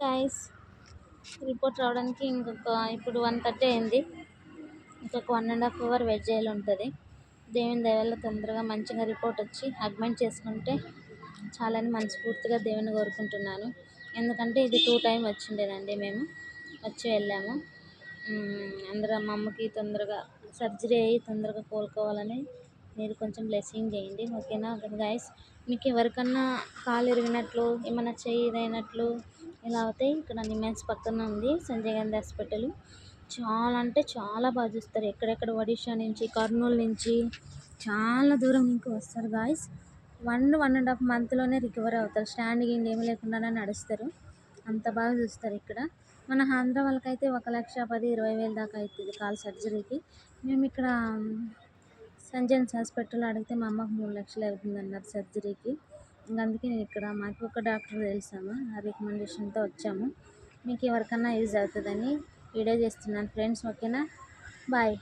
Guys, report రావడానికి ఇప్పుడు 1:30 అయింది. ఇంకొక 1.5 అవర్ వెయిట్ చేయాలి ఉంటుంది. దేవుని దయ వల్ల తొందరగా మంచిగా రిపోర్ట్ వచ్చి అడ్మిట్ చేసుకుంటే చాలని మనస్ఫూర్తిగా దేవుని కోరుకుంటున్నాను. ఎందుకంటే ఇది 2 టైం వచ్చిండేనండి. మేము వచ్చి వెళ్ళాము. అందరం మా అమ్మకి తొందరగా సర్జరీ అయ్యి తొందరగా కోలుకోవాలని మీరు కొంచెం బ్లెస్సింగ్ చేయండి, ఓకేనా గైస్. మీకు ఎవరికన్నా కాలు ఇరిగినట్లు, ఏమైనా చెయ్యి ఇదైనట్లు ఇలా అవుతాయి. ఇక్కడ నిమ్యాన్స్ పక్కన ఉంది సంజయ్ గాంధీ హాస్పిటల్. చాలా అంటే చాలా బాగా చూస్తారు. ఎక్కడెక్కడ ఒడిషా నుంచి, కర్నూలు నుంచి చాలా దూరం నుంచి వస్తారు గాయస్. 1.5 మంత్లోనే రికవర్ అవుతారు. స్టాండింగ్ ఏమి లేకుండానే నడుస్తారు. అంత బాగా చూస్తారు ఇక్కడ. మన ఆంధ్ర వాళ్ళకైతే 1,10,20,000 దాకా అవుతుంది కాలు సర్జరీకి. మేము ఇక్కడ సంజయ్ హాస్పిటల్ అడిగితే మా అమ్మకు 3 లక్షలు అవుతుంది అన్నారు సర్జరీకి. అందుకే నేను ఇక్కడ మాకు ఒక డాక్టర్ తెలిసాము, ఆ రికమెండేషన్తో వచ్చాము. మీకు ఎవరికన్నా యూజ్ అవుతుందని వీడియో చేస్తున్నాను ఫ్రెండ్స్, ఓకేనా. బాయ్.